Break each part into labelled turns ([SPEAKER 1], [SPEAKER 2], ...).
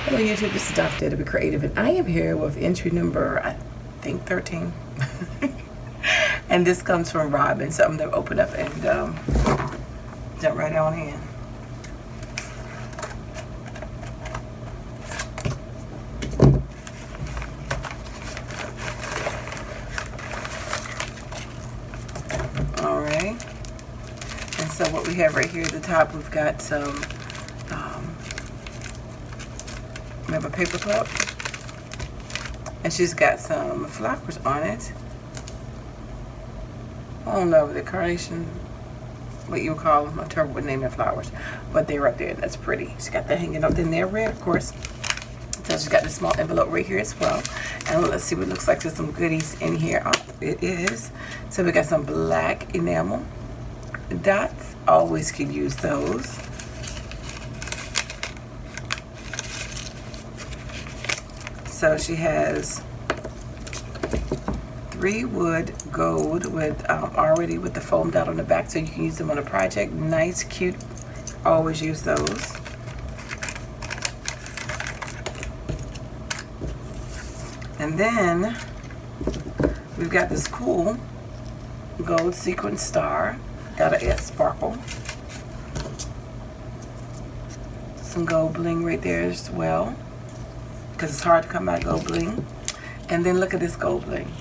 [SPEAKER 1] Hello YouTube, this is DaretoBeCreative, and I am here with entry number, I think 13. And this comes from Robin, so I'm going to open up and jump right on in. Alright, and so what we have right here at the top, we've got some we have a paper cup, and she's got some flowers on it. I don't know, the carnation, what you would call them, I'm terrible with naming flowers, but they're up there, and that's pretty. She's got that hanging up in there, red, of course. So she's got this small envelope right here as well. And let's see what it looks like. There's some goodies in here. Oh, it is. So we got some black enamel dots. Always could use those. So she has 3 wood gold with already with the foam dot on the back, so you can use them on a project. Nice, cute. Always use those. And then we've got this cool gold sequin star. Got a sparkle. Some gold bling right there as well, because it's hard to come by gold bling. And then look at this gold bling.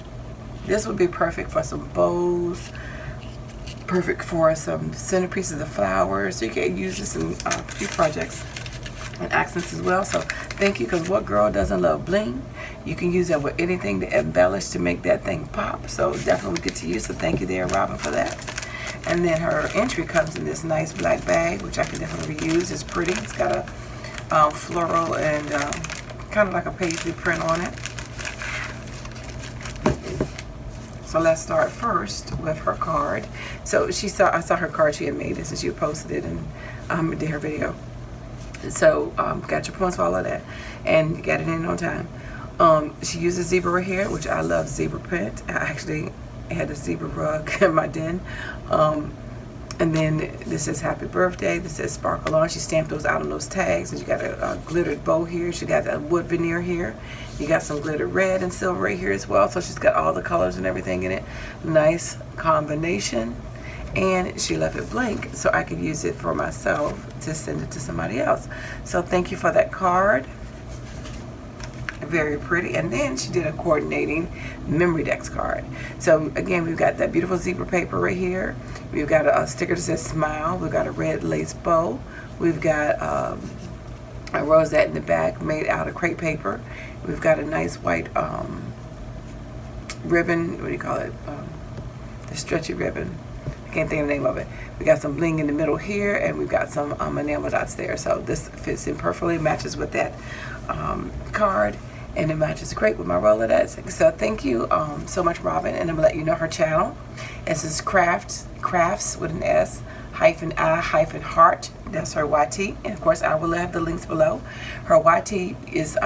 [SPEAKER 1] This would be perfect for some bows, perfect for some centerpieces of flowers. So you can use this in a few projects and accents as well. So thank you, because what girl doesn't love bling? You can use that with anything to embellish, to make that thing pop. So definitely good to use. So thank you there, Robin, for that. And then her entry comes in this nice black bag, which I can definitely reuse. It's pretty. It's got a floral and kind of like a paisley print on it. So let's start first with her card. So I saw her card she had made this, and she posted it and did her video. So got your points for all of that, and got it in on time. She uses zebra right here, which I love zebra print. I actually had a zebra rug in my den. And then this says happy birthday. This says sparkle on. She stamped those out on those tags. And you got a glittered bow here. She got a wood veneer here. You got some glittered red and silver right here as well. So she's got all the colors and everything in it. Nice combination. And she left it blank, so I could use it for myself to send it to somebody else. So thank you for that card. Very pretty. And then she did a coordinating memory decks card. So again, we've got that beautiful zebra paper right here. We've got a sticker that says smile. We've got a red lace bow. We've got a rosette in the back made out of crepe paper. We've got a nice white ribbon. What do you call it? The stretchy ribbon. I can't think of the name of it. We got some bling in the middle here, and we've got some enamel dots there. So this fits in perfectly, matches with that card, and it matches great with my Rolodex. So thank you so much, Robin, and I'm gonna let you know her channel. This is crafts with an S -I -heart. That's her YT, and of course I will have the links below. Her YT is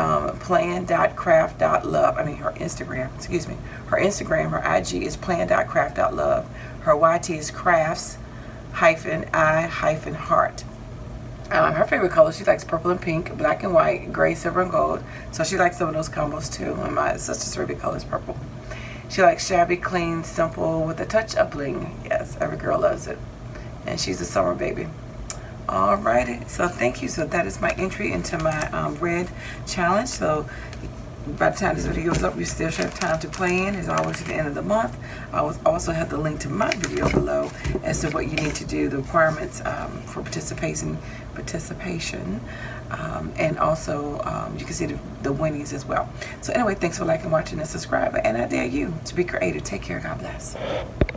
[SPEAKER 1] plan.craft.love. I mean her Instagram, excuse me. Her Instagram, her IG is plan.craft.love. Her YT is crafts -I -heart. Her favorite color, she likes purple and pink, black and white, gray, silver, and gold. So she likes some of those combos too. And my sister's favorite color is purple. She likes shabby, clean, simple, with a touch of bling. Yes, every girl loves it. And she's a summer baby. Alrighty, so thank you. So that is my entry into my red challenge. So by the time this video is up, you still should have time to play in. As always, at the end of the month, I will also have the link to my video below as to what you need to do, the requirements for participation, and also you can see the winnings as well. So anyway, thanks for liking, watching, and subscribing, and I dare you to be creative. Take care. God bless.